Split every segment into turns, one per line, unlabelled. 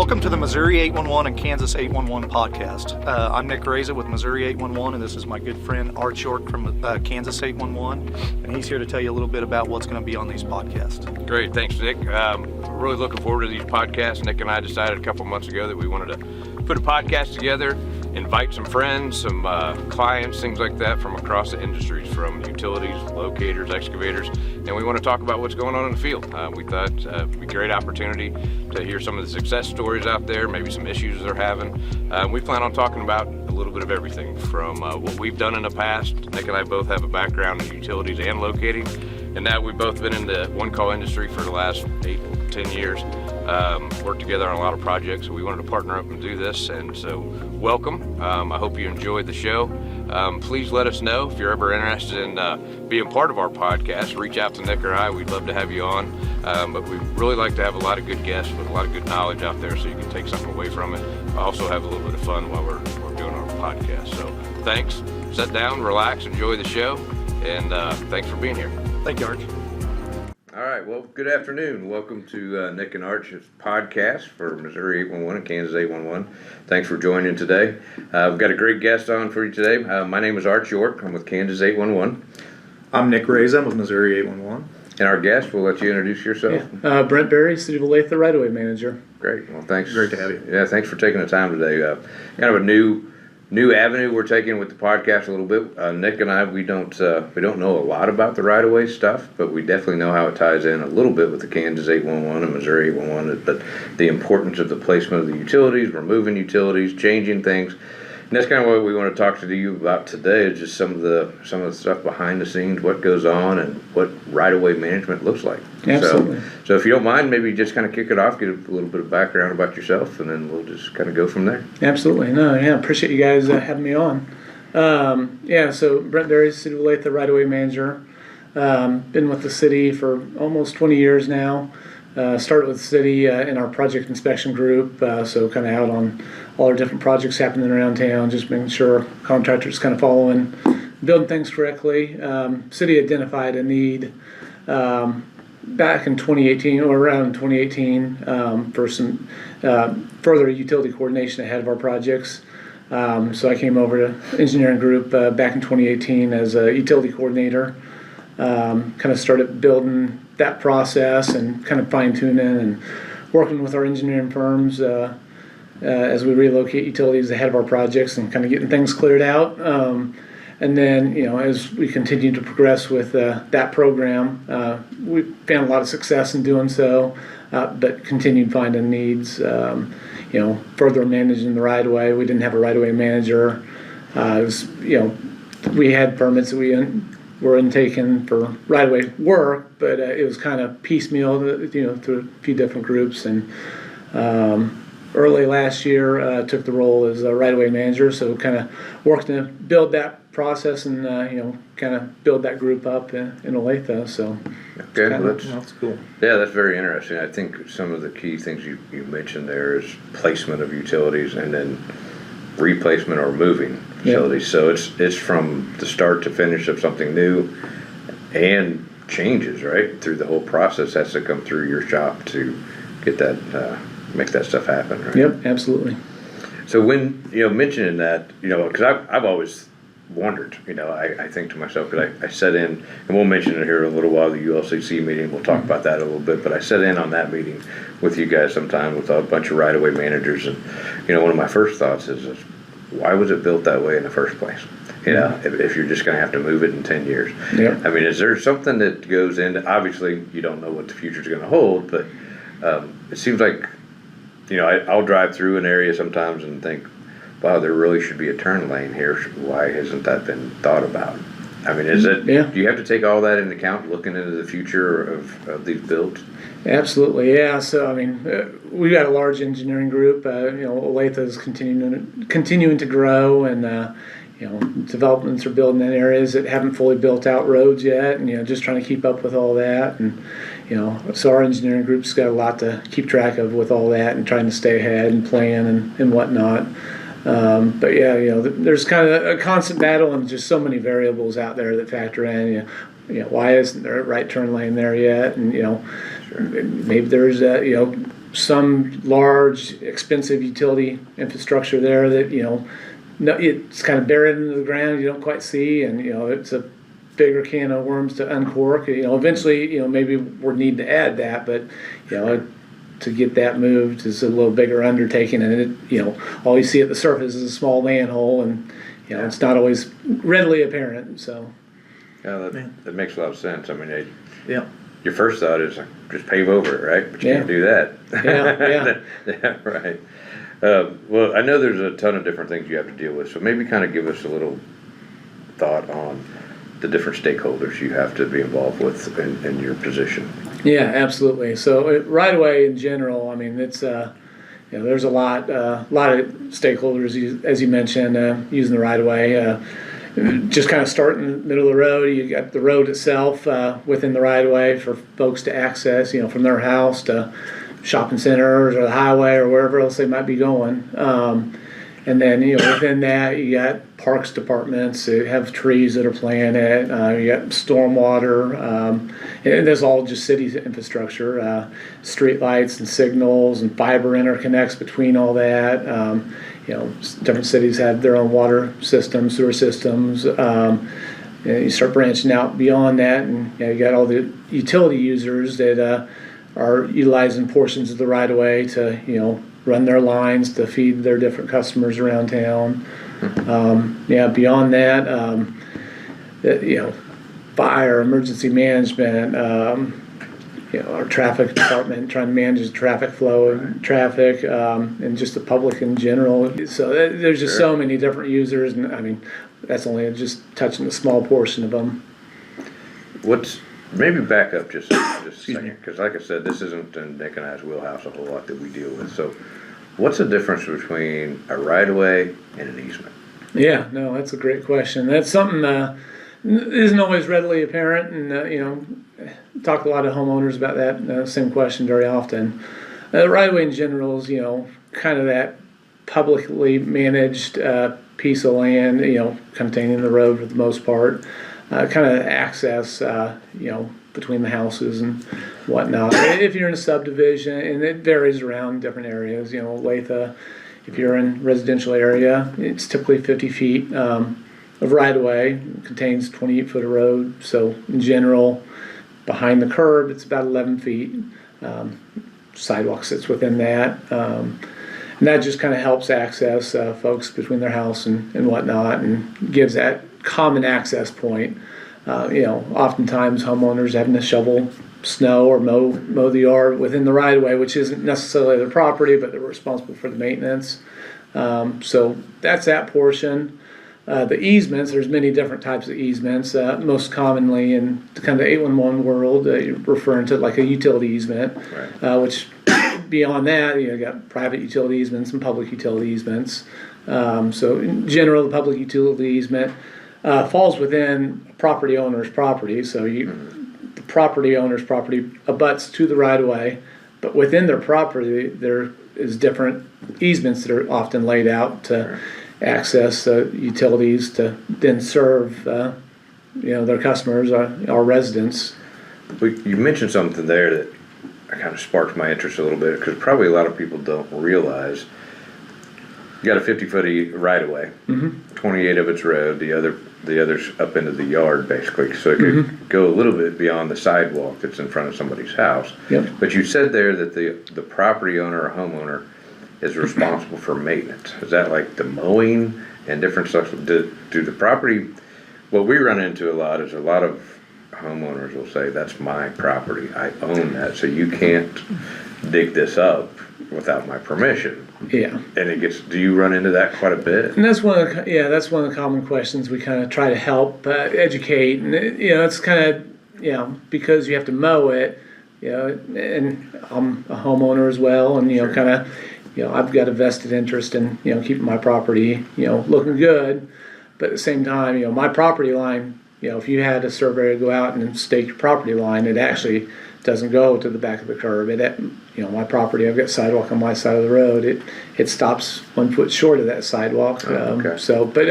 Welcome to the Missouri 811 and Kansas 811 podcast. I'm Nick Rasa with Missouri 811, and this is my good friend Arch York from Kansas 811, and he's here to tell you a little bit about what's going to be on these podcasts.
Great, thanks, Nick. Really looking forward to these podcasts. Nick and I decided a couple months ago that we wanted to put a podcast together, invite some friends, some clients, things like that from across the industries, from utilities, locators, excavators, and we want to talk about what's going on in the field. We thought it'd be a great opportunity to hear some of the success stories out there, maybe some issues they're having. We plan on talking about a little bit of everything from what we've done in the past. Nick and I both have a background in utilities and locating, and now we've both been in the one-call industry for the last 8-10 years. Worked together on a lot of projects, so we wanted to partner up and do this, and so welcome. I hope you enjoyed the show. Please let us know if you're ever interested in being part of our podcast. Reach out to Nick or I. We'd love to have you on, but we really like to have a lot of good guests with a lot of good knowledge out there so you can take something away from it. Also have a little bit of fun while we're doing our podcast. So thanks. Sit down, relax, enjoy the show, and thanks for being here.
Thank you, Arch.
All right, well, good afternoon. Welcome to Nick and Arch's podcast for Missouri 811 and Kansas 811. Thanks for joining today. We've got a great guest on for you today. My name is Arch York. I'm with Kansas 811.
I'm Nick Rasa. I'm with Missouri 811.
And our guest, we'll let you introduce yourself.
Yeah. Brent Berry, City of Olathe, right-of-way manager.
Great. Well, thanks.
Great to have you.
Yeah, thanks for taking the time today. Kind of a new avenue we're taking with the podcast a little bit. Nick and I, we don't know a lot about the right-of-way stuff, but we definitely know how it ties in a little bit with the Kansas 811 and Missouri 811. But the importance of the placement of the utilities, removing utilities, changing things. And that's kind of what we want to talk to you about today, is just some of the stuff behind the scenes, what goes on, and what right-of-way management looks like.
Absolutely.
So if you don't mind, maybe just kind of kick it off, get a little bit of background about yourself, and then we'll just kind of go from there.
Absolutely. Appreciate you guys having me on. So Brent Berry, City of Olathe, right-of-way manager. Been with the city for almost 20 years now. Started with the city in our project inspection group, so kind of out on all our different projects happening around town, just making sure contractors kind of following, building things correctly. City identified a need back in 2018, or around 2018, for some further utility coordination ahead of our projects. So I came over to engineering group back in 2018 as a utility coordinator. Kind of started building that process and kind of fine-tuning and working with our engineering firms as we relocate utilities ahead of our projects and kind of getting things cleared out. And then, as we continue to progress with that program, we found a lot of success in doing so, but continued finding needs, further managing the right-of-way. We didn't have a right-of-way manager. It was, we had permits that we were intaken for right-of-way work, but it was kind of piecemeal, through a few different groups. And early last year, took the role as a right-of-way manager, so kind of worked to build that process and kind of build that group up in Olathe. So
okay,
That's cool.
Yeah, that's very interesting. I think some of the key things you mentioned there is placement of utilities and then replacement or moving facilities. So it's from the start to finish of something new, and changes right through the whole process has to come through your shop to get that make that stuff happen. Right?
Yep, absolutely.
So when mentioning that, because I've always wondered, I think to myself, because I sat in, and we'll mention it here in a little while, the ULCC meeting, we'll talk about that a little bit, but I sat in on that meeting with you guys sometime with a bunch of right-of-way managers, and one of my first thoughts is why was it built that way in the first place? If you're just going to have to move it in 10 years.
Yep.
I mean, is there something that goes into, obviously you don't know what the future's going to hold, but it seems like, I'll drive through an area sometimes and think, wow, there really should be a turn lane here. Why hasn't that been thought about? I mean, do you have to take all that into account looking into the future of these builds?
Absolutely, yeah. So, I mean, we've got a large engineering group. Olathe is continuing to grow, and developments are building in areas that haven't fully built out roads yet, and just trying to keep up with all that. And so our engineering group's got a lot to keep track of with all that, and trying to stay ahead and plan and whatnot. But yeah, there's kind of a constant battle, and just so many variables out there that factor in. Why isn't there a right turn lane there yet? And
Sure.
maybe there's some large, expensive utility infrastructure there that, no, it's kind of buried into the ground, you don't quite see, and, it's a bigger can of worms to uncork. Eventually, maybe we'll need to add that, but, to get that moved is a little bigger undertaking, and all you see at the surface is a small manhole, and, it's not always readily apparent, so.
Yeah, that makes a lot of sense. I mean,
Yeah.
your first thought is just pave over it, right? But you can't do that. Yeah, right. Well, I know there's a ton of different things you have to deal with, so maybe kind of give us a little thought on the different stakeholders you have to be involved with in your position.
Yeah, absolutely. So right away in general, I mean, it's there's a lot of stakeholders, as you mentioned, using the right of way. Just kind of start in the middle of the road. You got the road itself within the right of way for folks to access, from their house to shopping centers or the highway or wherever else they might be going. And then, within that, you got parks departments that have trees that are planted. You got stormwater, and there's all just city infrastructure, street lights and signals and fiber interconnects between all that. Different cities have their own water systems, sewer systems. You start branching out beyond that, and you got all the utility users that are utilizing portions of the right of way to, run their lines to feed their different customers around town. Beyond that, fire, emergency management, our traffic department trying to manage the traffic flow and traffic, and just the public in general. So there's just so many different users, and I mean, that's only just touching a small portion of them.
Maybe back up just a second, because like I said, this isn't in Nick and I's wheelhouse a whole lot that we deal with. So what's the difference between a right-of-way and an easement?
Yeah, no, that's a great question. That's something isn't always readily apparent, and talk to a lot of homeowners about that same question very often. Right-of-way in general is, kind of that publicly managed piece of land, containing the road for the most part. Kind of access, between the houses and whatnot. If you're in a subdivision, and it varies around different areas, Olathe, if you're in residential area, it's typically 50 feet of right of way. It contains 28 foot of road. So in general, behind the curb, it's about 11 feet. Sidewalk sits within that. And that just kind of helps access folks between their house and whatnot, and gives that common access point. Oftentimes homeowners having to shovel snow or mow the yard within the right of way, which isn't necessarily their property, but they're responsible for the maintenance. So that's that portion. The easements, there's many different types of easements. Most commonly in kind of the 811 world, you're referring to like a utility easement,
Right.
Which beyond that, you got private utility easements and public utility easements. So in general, the public utility easement falls within a property owner's property. So the property owner's property abuts to the right of way, but within their property there is different easements that are often laid out to access utilities to then serve their customers, our residents.
You mentioned something there that kind of sparked my interest a little bit, because probably a lot of people don't realize you got a 50-foot right of way, 28 of it's road, the others up into the yard basically, so it could go a little bit beyond the sidewalk that's in front of somebody's house.
Yep.
But you said there that the property owner or homeowner is responsible for maintenance. Is that like the mowing and different stuff? Do the property, what we run into a lot is a lot of homeowners will say, that's my property, I own that, so you can't dig this up without my permission.
Yeah.
And do you run into that quite a bit?
And that's one of the common questions we kind of try to help educate, and it's kind of because you have to mow it, and I'm a homeowner as well, and
Sure.
kind of I've got a vested interest in keeping my property looking good, but at the same time my property line, if you had a surveyor go out and stake your property line, it actually doesn't go to the back of the curb. My property, I've got sidewalk on my side of the road. It stops 1 foot short of that sidewalk.
Okay.
So, but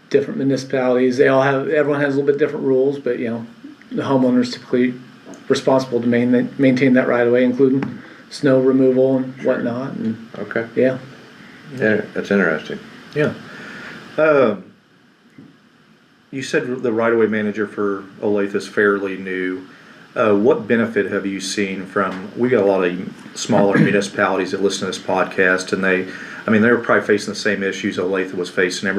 different municipalities, everyone has a little bit different rules, but the homeowner is typically responsible to maintain that right of way, including snow removal and whatnot, and
Okay.
yeah.
Yeah, that's interesting.
Yeah. You said the right-of-way manager for Olathe is fairly new. What benefit have you seen from, we got a lot of smaller municipalities that listen to this podcast, and they're probably facing the same issues Olathe was facing,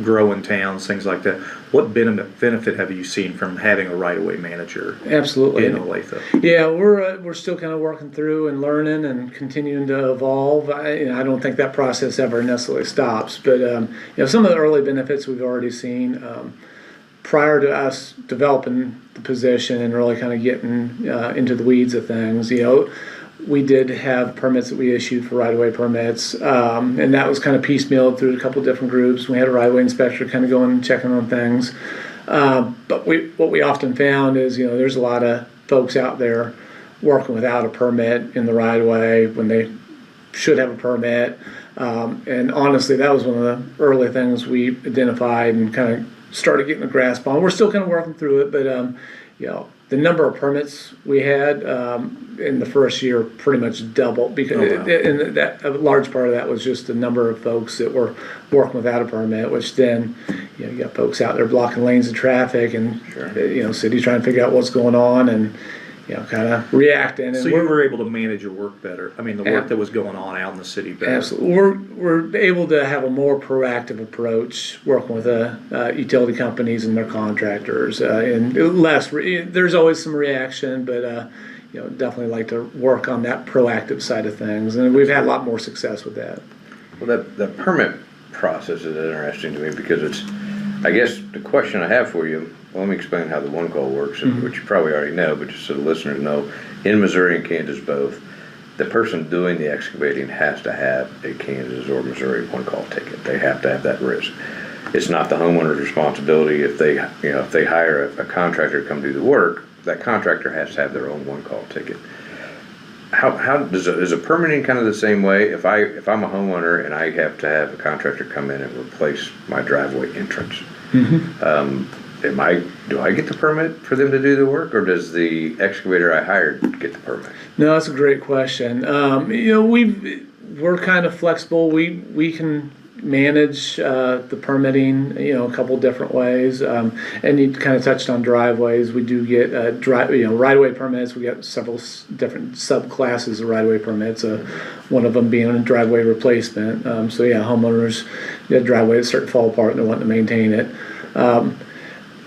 growing towns, things like that. What benefit have you seen from having a right-of-way manager
Absolutely.
in Olathe?
Yeah, we're still kind of working through and learning and continuing to evolve. I don't think that process ever necessarily stops, but some of the early benefits we've already seen. Prior to us developing the position and really kind of getting into the weeds of things, we did have permits that we issued for right-of-way permits, and that was kind of piecemealed through a couple different groups. We had a right-of-way inspector kind of going and checking on things. But what we often found is, there's a lot of folks out there working without a permit in the right-of-way when they should have a permit. And honestly, that was one of the early things we identified and kind of started getting a grasp on. We're still kind of working through it, but the number of permits we had in the first year pretty much doubled because and that a large part of that was just the number of folks that were working without a permit, which then you got folks out there blocking lanes of traffic and city trying to figure out what's going on and kind of reacting. And
So you were able to manage your work better. The work that was going on out in the city better.
Absolutely. We're able to have a more proactive approach working with utility companies and their contractors. And there's always some reaction, but definitely like to work on that proactive side of things. And we've had a lot more success with that.
Well, that permit process is interesting to me because I guess the question I have for you, well, let me explain how the one call works, which you probably already know, but just so the listeners know, in Missouri and Kansas both, the person doing the excavating has to have a Kansas or Missouri one call ticket. They have to have that risk. It's not the homeowner's responsibility if they hire a contractor to come do the work. That contractor has to have their own one call ticket. How is a permitting kind of the same way? If I'm a homeowner and I have to have a contractor come in and replace my driveway entrance, do I get the permit for them to do the work, or does the excavator I hired get the permit?
No, that's a great question. We're kind of flexible. We can manage the permitting, a couple different ways. And you kind of touched on driveways. We do get right-of-way permits. We got several different subclasses of right-of-way permits. One of them being a driveway replacement. Homeowners get driveways that start to fall apart and they want to maintain it.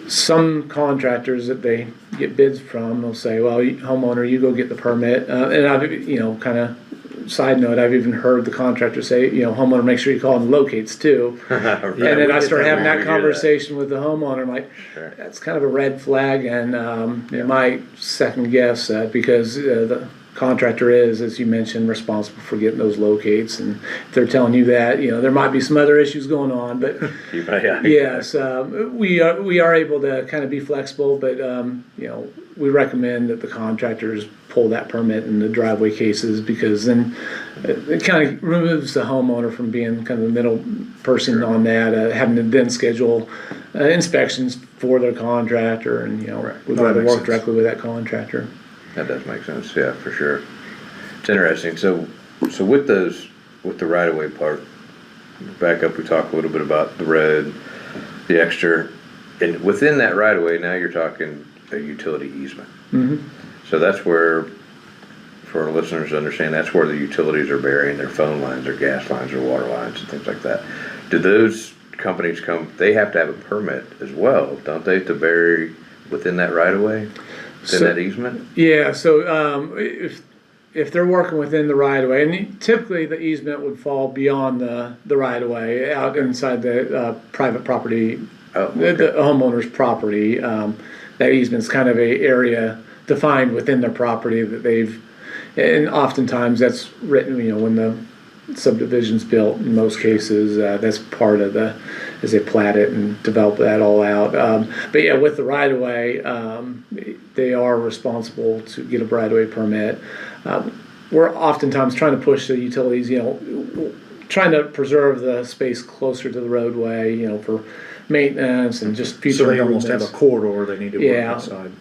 Some contractors that they get bids from, they'll say, well, homeowner, you go get the permit. And I've, kind of side note, I've even heard the contractor say, homeowner, make sure you call and locates too. And then I start having that conversation with the homeowner. I'm like, that's kind of a red flag. And you might second guess that because the contractor is, as you mentioned, responsible for getting those locates, and if they're telling you that, there might be some other issues going on, but yes, we are able to kind of be flexible, but we recommend that the contractors pull that permit in the driveway cases, because then it kind of removes the homeowner from being kind of the middle person on that, having to then schedule inspections for their contractor, and we'd rather work directly with that contractor.
That does make sense, yeah, for sure. It's interesting. So with the right-of-way part, back up, we talked a little bit about the road, the extra, and within that right-of-way, now you're talking a utility easement.
Mm-hmm.
So that's where, for our listeners to understand, that's where the utilities are burying their phone lines, their gas lines, their water lines, and things like that. Do those companies they have to have a permit as well, don't they, to bury within that right-of-way? That easement?
Yeah, so if they're working within the right-of-way, and typically the easement would fall beyond the right-of-way, out inside the private property, the homeowner's property. That easement's kind of a area defined within their property that and oftentimes that's written, when the subdivision's built, in most cases, that's part of as they plat it and develop that all out. But yeah, with the right-of-way, they are responsible to get a right-of-way permit. We're oftentimes trying to push the utilities, trying to preserve the space closer to the roadway, for maintenance and just future
So they almost have
improvements.
a corridor they need to work inside.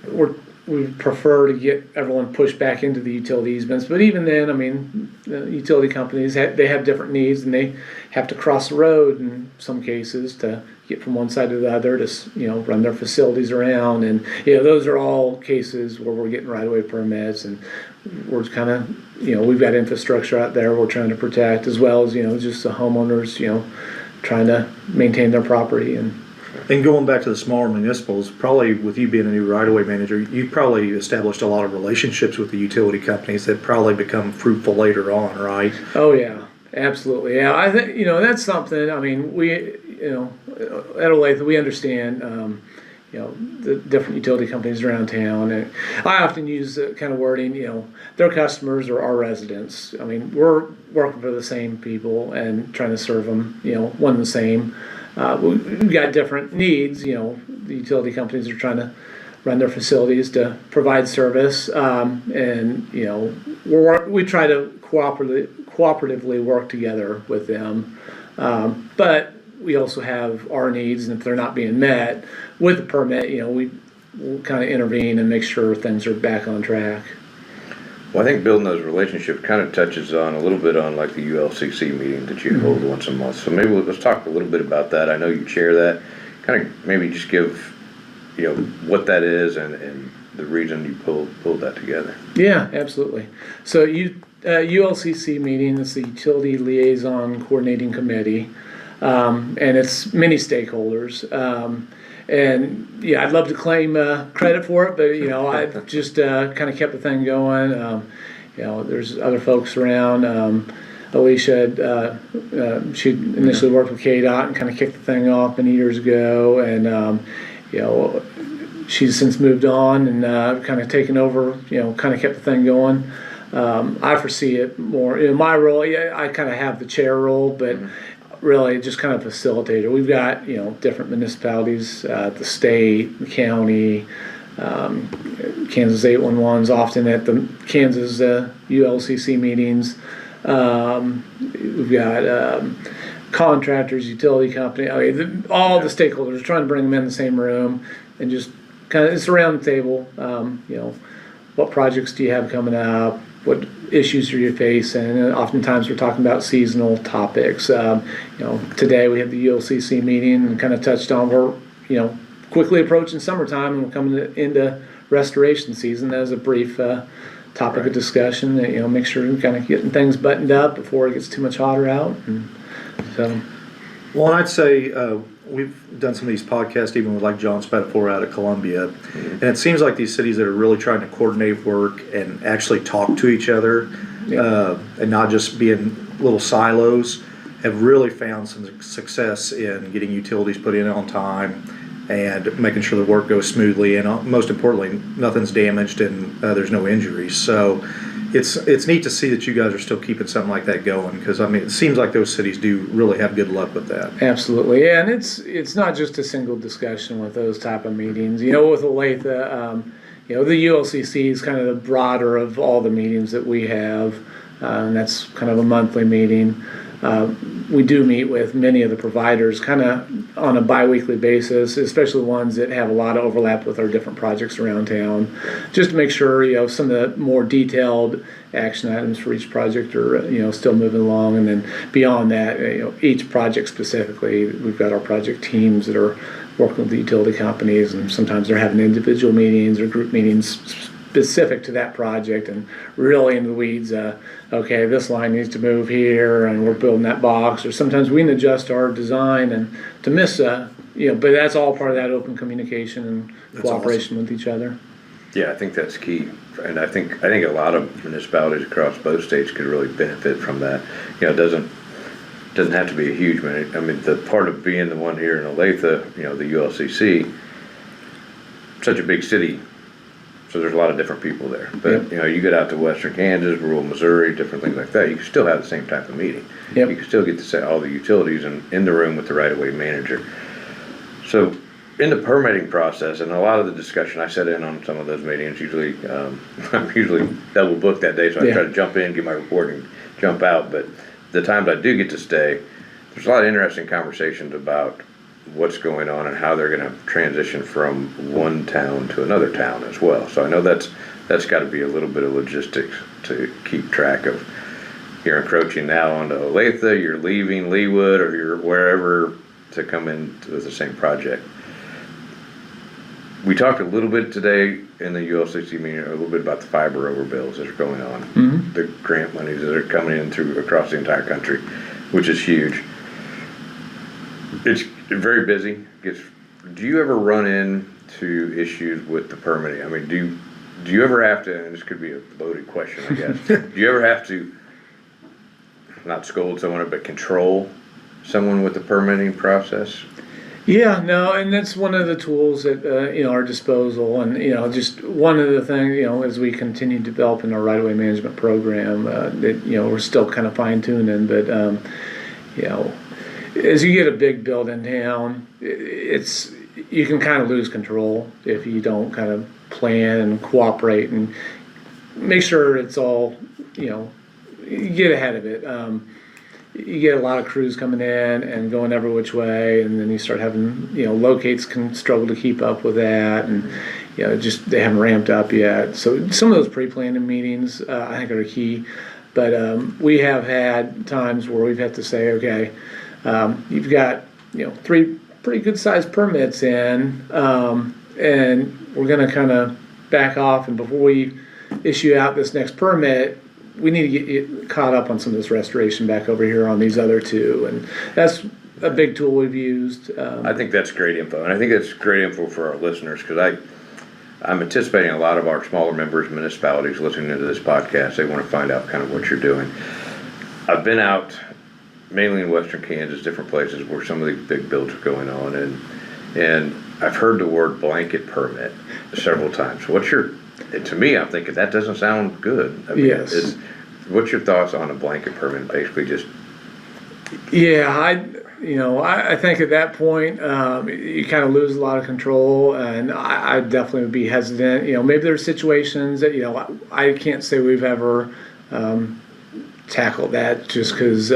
we prefer to get everyone pushed back into the utility easements, but even then, I mean, the utility companies, they have different needs, and they have to cross the road in some cases to get from one side to the other to, run their facilities around, and, those are all cases where we're getting right-of-way permits, and we're kind of, we've got infrastructure out there we're trying to protect, as well as, just the homeowners, trying to maintain their property.
And going back to the smaller municipals, probably with you being a new right-of-way manager, you probably established a lot of relationships with the utility companies that probably become fruitful later on, right?
Oh yeah, absolutely. Yeah, I think that's something. I mean, we at Olathe we understand the different utility companies around town, and I often use the kind of wording. Their customers are our residents. I mean, we're working for the same people and trying to serve them. One and the same. We've got different needs. The utility companies are trying to run their facilities to provide service, and we try to cooperatively work together with them. But we also have our needs, and if they're not being met with the permit, we'll kind of intervene and make sure things are back on track.
Well, I think building those relationships kind of touches on a little bit on like the ULCC meeting that you hold once a month. So maybe let's talk a little bit about that. I know you chair that. Kind of maybe just give, what that is and the reason you pulled that together.
Yeah, absolutely. So ULCC meeting is the Utility Liaison Coordinating Committee, and it's many stakeholders. And yeah, I'd love to claim credit for it, but I just kind of kept the thing going. There's other folks around. Alicia, she initially worked with KDOT and kind of kicked the thing off many years ago, and she's since moved on and kind of taken over. Kind of kept the thing going. I foresee it more in my role. Yeah, I kind of have the chair role, but. Really just kind of facilitator. We've got different municipalities, the state, the county, Kansas 811's often at the Kansas ULCC meetings. We've got contractors, utility company. All the stakeholders, trying to bring them in the same room and just kind of it's a round table. What projects do you have coming up? What issues are you facing? And oftentimes we're talking about seasonal topics. Today we had the ULCC meeting and kind of touched on we're quickly approaching summertime and we're coming into restoration season as a brief topic of discussion. Make sure we're kind of getting things buttoned up before it gets too much hotter out. And so,
well, I'd say we've done some of these podcasts even with like John Spatafora out of Columbia, and it seems like these cities that are really trying to coordinate work and actually talk to each other, and not just be in little silos, have really found some success in getting utilities put in on time and making sure the work goes smoothly, and most importantly, nothing's damaged and there's no injuries. So it's neat to see that you guys are still keeping something like that going, because it seems like those cities do really have good luck with that.
Absolutely, yeah, and it's not just a single discussion with those type of meetings. With Olathe, the ULCC is kind of the broader of all the meetings that we have, and that's kind of a monthly meeting. We do meet with many of the providers kind of on a bi-weekly basis, especially ones that have a lot of overlap with our different projects around town, just to make sure some of the more detailed action items for each project are still moving along. And then beyond that, each project specifically, we've got our project teams that are working with the utility companies, and sometimes they're having individual meetings or group meetings specific to that project and really in the weeds. Okay, this line needs to move here, and we're building that box. Or sometimes we can adjust our design and to miss, but that's all part of that open communication and cooperation with each other.
Yeah, I think that's key, and I think a lot of municipalities across both states could really benefit from that. It doesn't have to be a huge minute. The part of being the one here in Olathe, the ULCC, such a big city. So there's a lot of different people there. But, you get out to western Kansas, rural Missouri, different things like that, you can still have the same type of meeting.
Yep.
You can still get to say all the utilities in the room with the right-of-way manager. So in the permitting process, and a lot of the discussion, I sat in on some of those meetings. Usually, I'm usually double booked that day, so I try to jump in, get my report, and jump out. But the times I do get to stay, there's a lot of interesting conversations about what's going on and how they're gonna transition from one town to another town as well. So I know that's gotta be a little bit of logistics to keep track of. You're encroaching now onto Olathe, you're leaving Leewood, or you're wherever to come in with the same project. We talked a little bit today in the ULCC meeting, a little bit about the fiber overbuilds that are going on. The grant monies that are coming in through across the entire country, which is huge. It's very busy. Do you ever run into issues with the permitting? I mean, do you ever have to, and this could be a loaded question, I guess, do you ever have to, not scold someone, but control someone with the permitting process?
Yeah, no, and that's one of the tools at our disposal, and just one of the things as we continue developing our right-of-way management program, that we're still kind of fine-tuning, but as you get a big build in town, you can kind of lose control if you don't kind of plan and cooperate and make sure it's all you get ahead of it. You get a lot of crews coming in and going every which way, and then you start having, locates can struggle to keep up with that, and, just they haven't ramped up yet. So some of those pre-planning meetings, I think are key, but we have had times where we've had to say, okay, you've got, 3 pretty good sized permits in, and we're gonna kind of back off, and before we issue out this next permit, we need to get you caught up on some of this restoration back over here on these other 2, and that's a big tool we've used.
I think that's great info, and I think that's great info for our listeners, because I'm anticipating a lot of our smaller members, municipalities listening to this podcast, they want to find out kind of what you're doing. I've been out mainly in western Kansas, different places where some of these big builds are going on, and I've heard the word blanket permit several times. To me, I'm thinking that doesn't sound good. I mean,
yes.
What's your thoughts on a blanket permit? Basically, just
I think at that point you kind of lose a lot of control, and I definitely would be hesitant. Maybe there's situations that I can't say we've ever tackled that, just because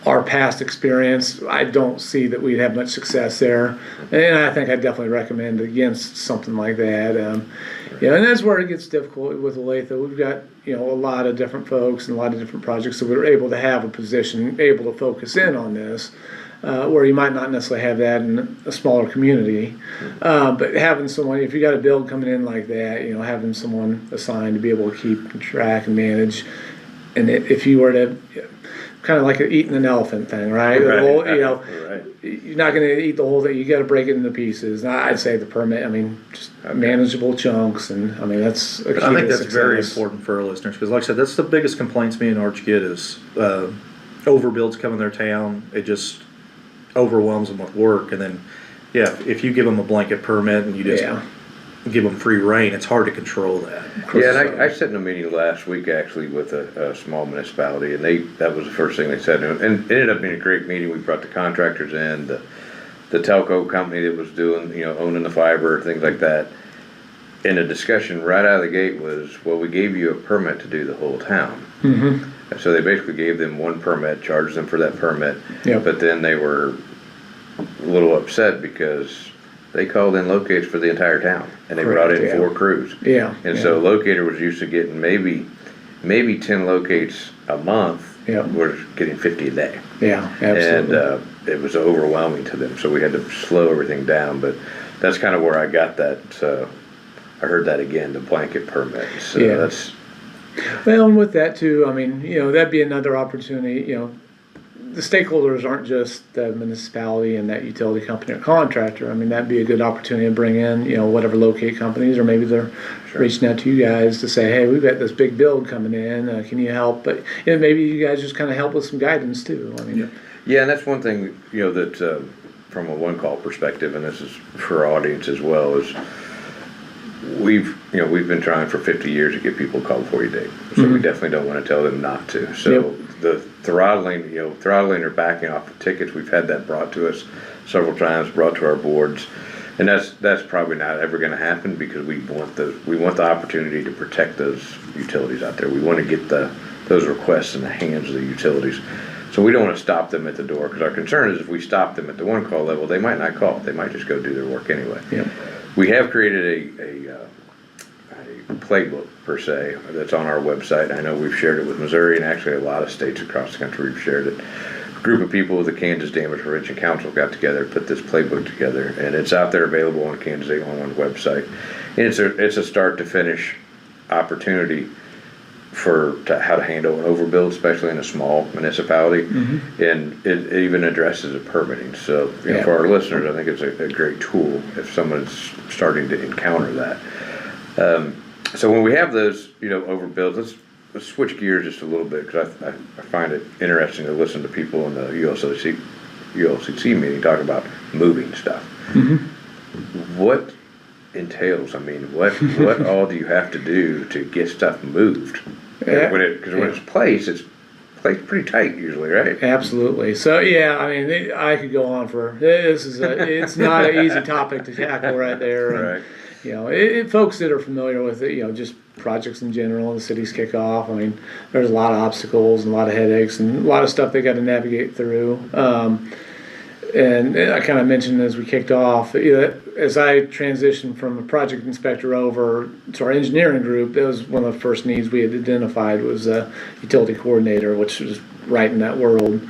our past experience, I don't see that we'd have much success there, and I think I'd definitely recommend against something like that. And that's where it gets difficult with Olathe. We've got a lot of different folks and a lot of different projects, so we're able to have a position, able to focus in on this, where you might not necessarily have that in a smaller community. But having someone, if you got a build coming in like that, having someone assigned to be able to keep track and manage, and if you were to kind of like eating an elephant thing, right?
Right.
The whole,
Right.
You're not going to eat the whole thing. You got to break it into pieces. And I'd say the permit, just manageable chunks, and that's a key.
I think
to
that's very
success.
important for our listeners, because like I said, that's the biggest complaints me and Arch get is overbuilds come in their town. It just overwhelms them with work, and then if you give them a blanket permit and you just give them free reign, it's hard to control that.
Yeah, and I sat in a meeting last week actually with a small municipality, and that was the first thing they said, and it ended up being a great meeting. We brought the contractors in, the telco company that was doing, owning the fiber, things like that. And the discussion right out of the gate was, well, we gave you a permit to do the whole town. Mm-hmm. So they basically gave them one permit, charged them for that permit, but then they were a little upset because they called in locates for the entire town, and they brought in 4 crews. So locator was used to getting maybe 10 locates a month. We're getting 50 a day.
Absolutely.
And it was overwhelming to them, so we had to slow everything down. But that's kind of where I got that. I heard that again, the blanket permit. So that's.
Well, and with that too, that'd be another opportunity. The stakeholders aren't just the municipality and that utility company or contractor. That'd be a good opportunity to bring in, whatever locate companies, or maybe they're reaching out to you guys to say, hey, we've got this big build coming in. Can you help? But maybe you guys just kind of help with some guidance too.
Yeah, and that's one thing, that from a one-call perspective, and this is for our audience as well, is we've been trying for 50 years to get people called before you date. So we definitely don't want to tell them not to. So the throttling or backing off of tickets, we've had that brought to us several times, brought to our boards. And that's probably not ever going to happen, because we want the opportunity to protect those utilities out there. We want to get those requests in the hands of the utilities. So we don't want to stop them at the door, because our concern is if we stop them at the one call level, they might not call. They might just go do their work anyway.
Yep.
We have created a playbook, per se, that's on our website. I know we've shared it with Missouri, and actually a lot of states across the country we've shared it. A group of people with the Kansas Damage Prevention Council got together, put this playbook together, and it's out there available on Kansas 811 website. And it's a start to finish opportunity to how to handle an overbuild, especially in a small municipality, and it even addresses the permitting. So for our listeners, I think it's a great tool if someone's starting to encounter that. So when we have those overbuilds, let's switch gears just a little bit, because I find it interesting to listen to people in the ULCC meeting talk about moving stuff. What entails? I mean, what all do you have to do to get stuff moved?
Yeah.
Because when it's placed pretty tight usually, right?
Absolutely. So I mean, I could go on for this. It's not an easy topic to tackle right there.
Right.
And, folks that are familiar with it, just projects in general, and the city's kickoff. I mean, there's a lot of obstacles and a lot of headaches and a lot of stuff they got to navigate through. And I kind of mentioned as we kicked off, as I transitioned from a project inspector over to our engineering group, that was one of the first needs we had identified was a utility coordinator, which was right in that world.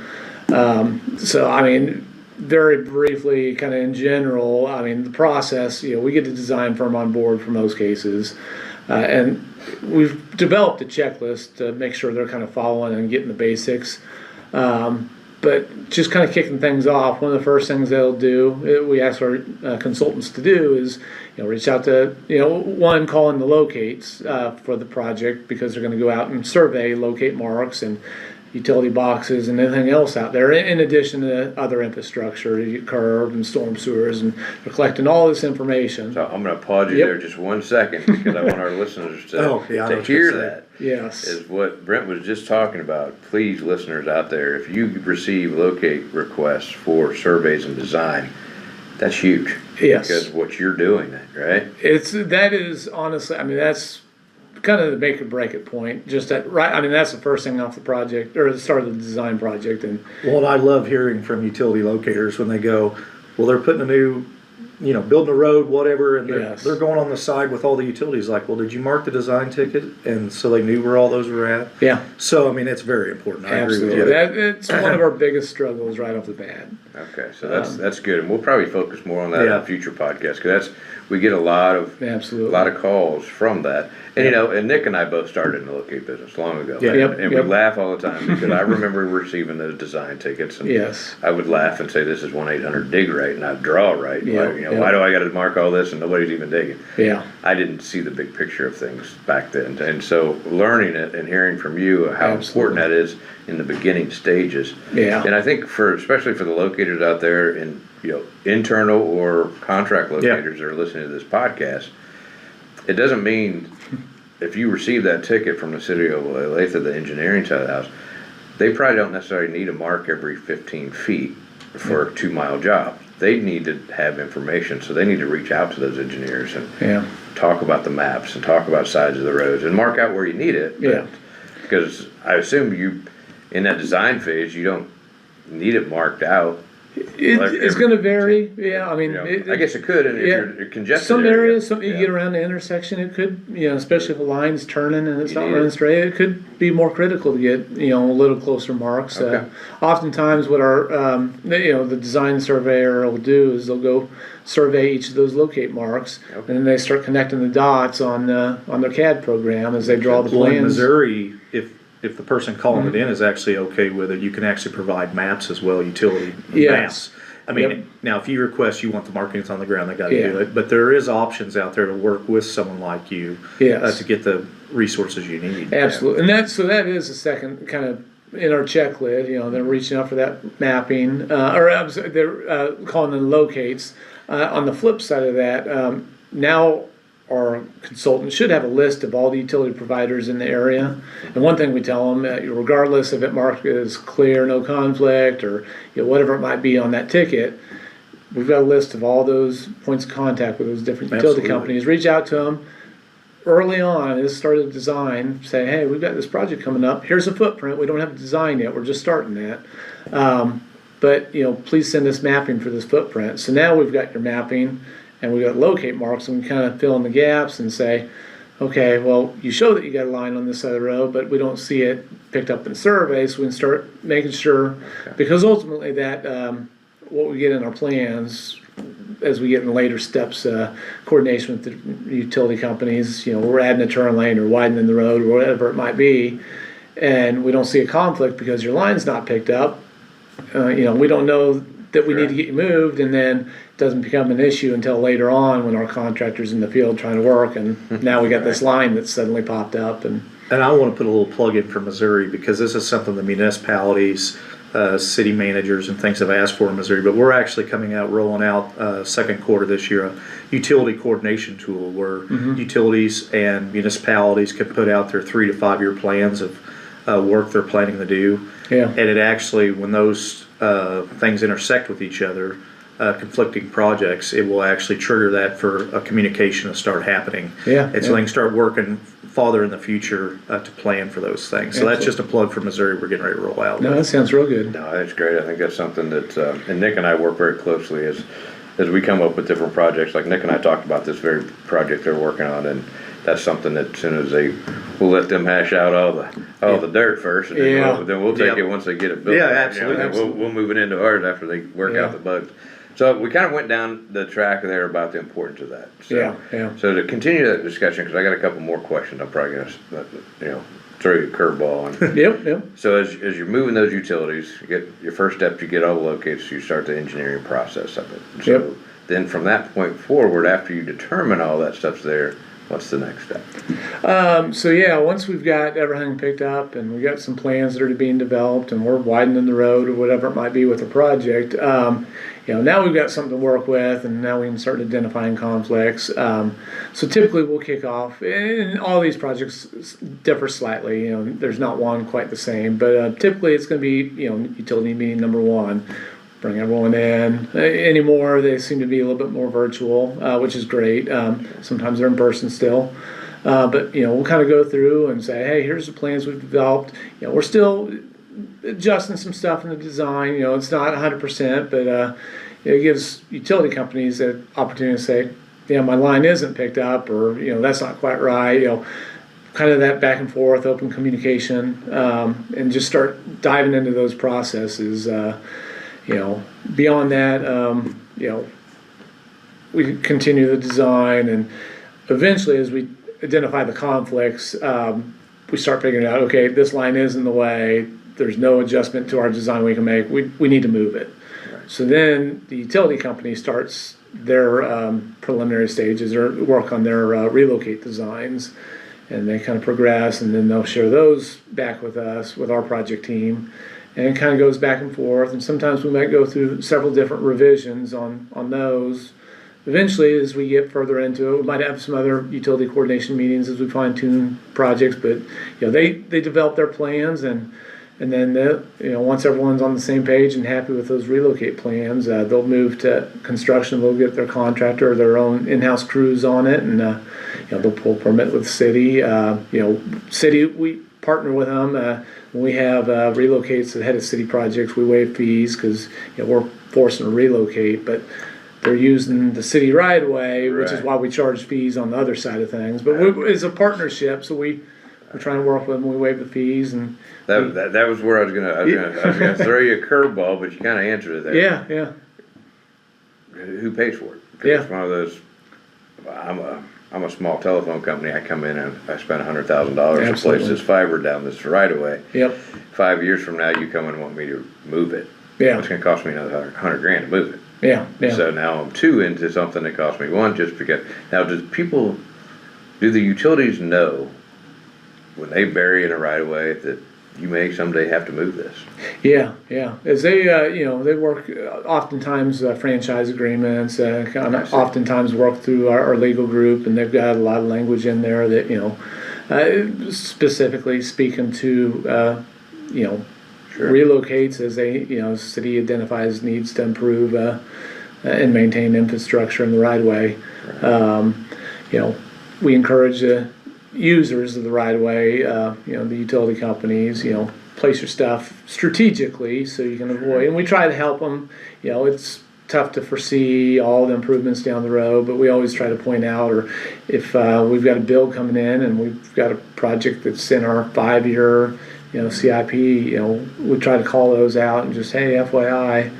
So, I mean, very briefly, kind of in general, I mean, the process, we get the design firm on board for most cases. And we've developed a checklist to make sure they're kind of following and getting the basics. But just kind of kicking things off, one of the first things they'll do, we ask our consultants to do is, reach out to, one, call in the locates for the project, because they're going to go out and survey, locate marks and utility boxes and anything else out there, in addition to other infrastructure, curb and storm sewers, and they're collecting all this information.
So I'm going to pause you there just 1 second, because I want our listeners to hear that.
Yes.
Is what Brent was just talking about. Please, listeners out there, if you receive locate requests for surveys and design, that's huge.
Yes.
Because what you're doing, right?
That is honestly, I mean, that's kind of the make or break it point. Just that, right? I mean, that's the first thing off the project, or the start of the design project. And
I love hearing from utility locators when they go, well, they're putting a new, building a road, whatever, and they're going on the side with all the utilities. Like, well, did you mark the design ticket? And so they knew where all those were at.
Yeah.
So I mean, it's very important. I
Absolutely.
agree with you.
It's one of our biggest struggles right off the bat.
Okay, so that's good, and we'll probably focus more on that in a future podcast, because we get a lot of calls from that. And and Nick and I both started in the locate business long ago.
Yeah.
And we laugh all the time, because I remember receiving those design tickets, and I would laugh and say, this is 1-800 dig right, and I'd draw right. Why do I got to mark all this and nobody's even digging?
Yeah.
I didn't see the big picture of things back then, and so learning it and hearing from you how important that is in the beginning stages.
Yeah.
And I think especially for the locators out there, in internal or contract locators that are listening to this podcast, it doesn't mean if you receive that ticket from the City of Olathe, the engineering side of the house, they probably don't necessarily need a mark every 15 feet for a 2-mile job. They need to have information, so they need to reach out to those engineers and talk about the maps and talk about sides of the roads and mark out where you need it. Because I assume in that design phase, you don't need it marked out.
It's going to vary. Yeah, I mean,
I guess it could, and if you're congested.
Some areas, you get around the intersection, it could, especially if the line's turning and it's not running straight, it could be more critical to get, a little closer marks. Oftentimes, what our, the design surveyor will do is they'll go survey each of those locate marks, and then they start connecting the dots on their CAD program as they draw the plans.
In Missouri, if the person calling it in is actually okay with it, you can actually provide maps as well, utility maps. I mean, now if you request you want the markings on the ground, they got to do it. But there is options out there to work with someone like you to get the resources you need.
Absolutely, and that is the second kind of in our checklist. They're reaching out for that mapping, they're calling them locates. On the flip side of that, now our consultant should have a list of all the utility providers in the area. And one thing we tell them, regardless if it marked as clear, no conflict, or whatever it might be on that ticket, we've got a list of all those points of contact with those different utility companies. Reach out to them, early on is start a design, say, hey, we've got this project coming up. Here's a footprint. We don't have a design yet. We're just starting that. But please send us mapping for this footprint. So now we've got your mapping, and we've got locate marks, and we kind of fill in the gaps and say, okay, well, you show that you got a line on this side of the road, but we don't see it picked up in surveys. So we can start making sure, because ultimately that what we get in our plans as we get in later steps, coordination with the utility companies, we're adding a turn lane or widening the road or whatever it might be, and we don't see a conflict because your line's not picked up. We don't know that we need to get you moved, and then it doesn't become an issue until later on when our contractor's in the field trying to work, and now we got this line that's suddenly popped up. And
I want to put a little plug in for Missouri, because this is something the municipalities, city managers and things have asked for in Missouri, but we're actually rolling out second quarter this year, a utility coordination tool where utilities and municipalities can put out their 3 to 5 year plans of work they're planning to do.
Yeah.
And it actually, when those things intersect with each other, conflicting projects, it will actually trigger that for a communication to start happening.
Yeah.
And so they can start working farther in the future to plan for those things. So that's just a plug for Missouri we're getting ready to roll out.
No, that sounds real good.
No, that's great. I think that's something that, and Nick and I work very closely as we come up with different projects. Like Nick and I talked about this very project they're working on, and that's something that as soon as we'll let them hash out all the dirt first, and then we'll take it once they get it built.
Yeah, absolutely.
We'll move it into ours after they work out the bugs. So we kind of went down the track there about the importance of that. So, So to continue that discussion, because I got a couple more questions, I'm probably going to, throw you a curveball on.
Yep.
So as you're moving those utilities, you get your first step, you get all the locates, you start the engineering process of it. So then from that point forward, after you determine all that stuff's there, what's the next step?
Once we've got everything picked up and we've got some plans that are being developed and we're widening the road or whatever it might be with the project, now we've got something to work with, and now we can start identifying conflicts. So typically we'll kick off, and all these projects differ slightly. There's not one quite the same, but typically it's going to be utility meeting number one. Bring everyone in. Anymore, they seem to be a little bit more virtual, which is great. Sometimes they're in person still. But we'll kind of go through and say, hey, here's the plans we've developed. We're still adjusting some stuff in the design. It's not 100%, but it gives utility companies the opportunity to say, my line isn't picked up, or that's not quite right. Kind of that back and forth, open communication, and just start diving into those processes. Beyond that, we continue the design, and eventually, as we identify the conflicts, we start figuring out, okay, this line is in the way. There's no adjustment to our design we can make. We need to move it. Right. So then the utility company starts their preliminary stages or work on their relocate designs, and they kind of progress, and then they'll share those back with us, with our project team. And it kind of goes back and forth, and sometimes we might go through several different revisions on those. Eventually, as we get further into it, we might have some other utility coordination meetings as we fine-tune projects, but they develop their plans, and then once everyone's on the same page and happy with those relocate plans, they'll move to construction. They'll get their contractor or their own in-house crews on it, and they'll pull permit with the city. City, we partner with them. When we have relocates ahead of city projects, we waive fees because we're forcing to relocate, but they're using the city right away, which is why we charge fees on the other side of things. But it's a partnership, so we're trying to work with them. We waive the fees, and
that was where I was gonna throw you a curveball, but you kind of answered it there.
Yeah.
Who pays for it?
Yeah.
It's one of those. I'm a small telephone company. I come in and I spend $100,000 to place this fiber down this right away.
Yep.
5 years from now, you come and want me to move it.
Yeah.
It's going to cost me another $100,000 to move it.
Yeah.
So now I'm two into something that cost me one just because. Now, do the utilities know when they bury in a right of way that you may someday have to move this?
Yeah. As they, they work oftentimes franchise agreements, oftentimes work through our legal group, and they've got a lot of language in there that, specifically speaking to, relocates as they, city identifies needs to improve and maintain infrastructure in the right of way. we encourage the users of the right of way, the utility companies, place your stuff strategically so you can avoid, and we try to help them. It's tough to foresee all the improvements down the road, but we always try to point out, or if we've got a bill coming in and we've got a project that's in our 5-year CIP, we try to call those out and just, hey, FYI,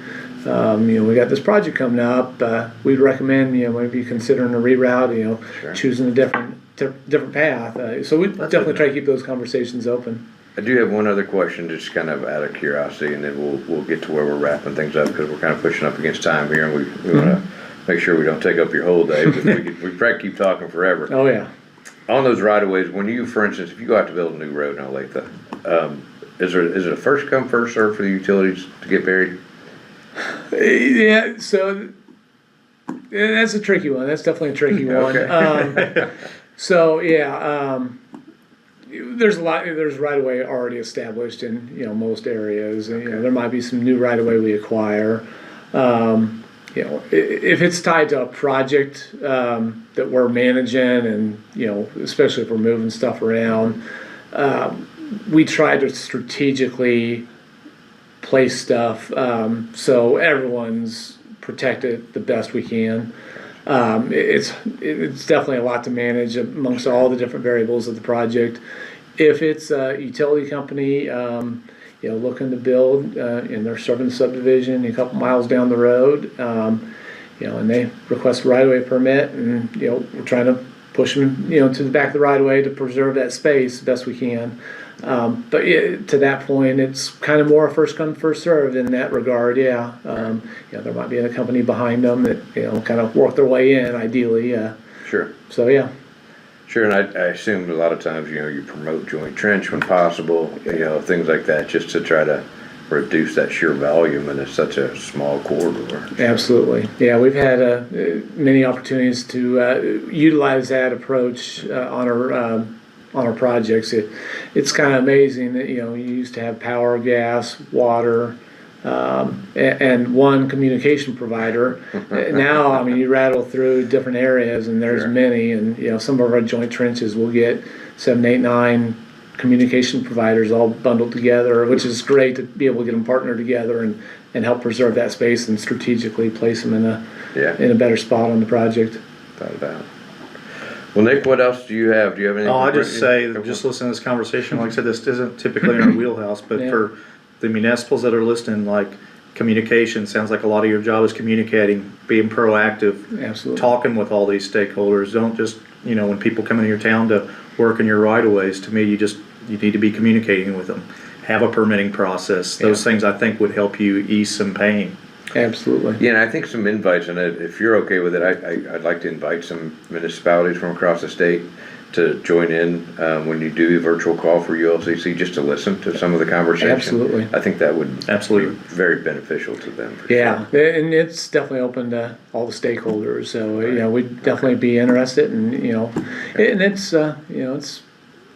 we got this project coming up, we'd recommend maybe considering a reroute,
Sure.
choosing a different path, so we definitely try to keep those conversations open.
I do have one other question, just kind of out of curiosity, and then we'll get to where we're wrapping things up, because we're kind of pushing up against time here, and we want to make sure we don't take up your whole day, but we probably keep talking forever.
Oh yeah.
On those right-of-ways, when you, for instance, if you go out to build a new road in Olathe, is it a first come, first serve for the utilities to get buried?
Yeah, so that's a tricky one. That's definitely a tricky one.
Okay.
There's right of way already established in most areas, and there might be some new right of way we acquire. If it's tied to a project that we're managing, and especially if we're moving stuff around, we try to strategically place stuff so everyone's protected the best we can. It's definitely a lot to manage amongst all the different variables of the project. If it's a utility company, looking to build, and they're serving the subdivision a couple miles down the road, and they request a right-of-way permit, and we're trying to push them, to the back of the right-of-way to preserve that space the best we can. But to that point, it's kind of more a first come, first served in that regard. There might be a company behind them that kind of work their way in, ideally.
Sure.
So yeah.
Sure, and I assume a lot of times, you promote joint trench when possible, things like that, just to try to reduce that sheer volume, and it's such a small corridor.
Absolutely. Yeah, we've had many opportunities to utilize that approach on our projects. It's kind of amazing that you used to have power, gas, water, and one communication provider. Now, you rattle through different areas, and there's
Sure.
many, and some of our joint trenches will get 7, 8, 9 communication providers all bundled together, which is great to be able to get them partnered together and help preserve that space and strategically place them in a better spot on the project.
Without a doubt. Well, Nick, what else do you have? Do you have anything?
I just say, just listening to this conversation, like I said, this isn't typically in our wheelhouse, but
Yeah.
for the municipals that are listening, like communication, sounds like a lot of your job is communicating, being proactive,
Absolutely.
talking with all these stakeholders. Don't just, when people come into your town to work in your right of ways, to me, you need to be communicating with them. Have a permitting process. Those things I think would help you ease some pain.
Absolutely.
Yeah, and I think some invites, and if you're okay with it, I'd like to invite some municipalities from across the state to join in when you do a virtual call for ULCC, just to listen to some of the conversation.
Absolutely.
I think that would
Absolutely.
be very beneficial to them. For
Yeah,
sure.
and it's definitely open to all the stakeholders. So we'd definitely be interested, and and it's it's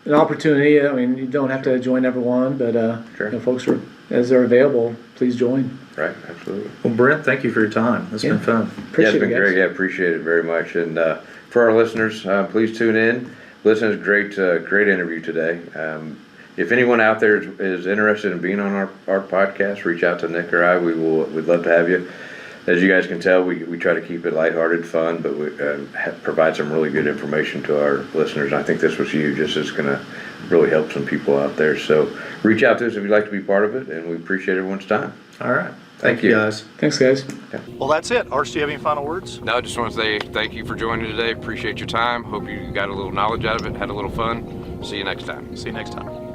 an opportunity. You don't have to join everyone, but
Sure.
folks are, as they're available, please join.
Right, absolutely.
Well, Brent, thank you for your time. It's been fun.
Yeah,
Appreciate
it's been
it, guys.
great. Yeah, appreciate it very much. And for our listeners, please tune in. Listen, it's great interview today. If anyone out there is interested in being on our podcast, reach out to Nick or I. We'd love to have you. As you guys can tell, we try to keep it lighthearted, fun, but we provide some really good information to our listeners. And I think this was huge. This is going to really help some people out there. So reach out to us if you'd like to be part of it, and we appreciate everyone's time.
All right.
Thank
Thank you,
you.
guys.
Thanks, guys.
Well, that's it. Arch, do you have any final words?
No, I just want to say thank you for joining today. Appreciate your time. Hope you got a little knowledge out of it, had a little fun. See you next time.
See you next time.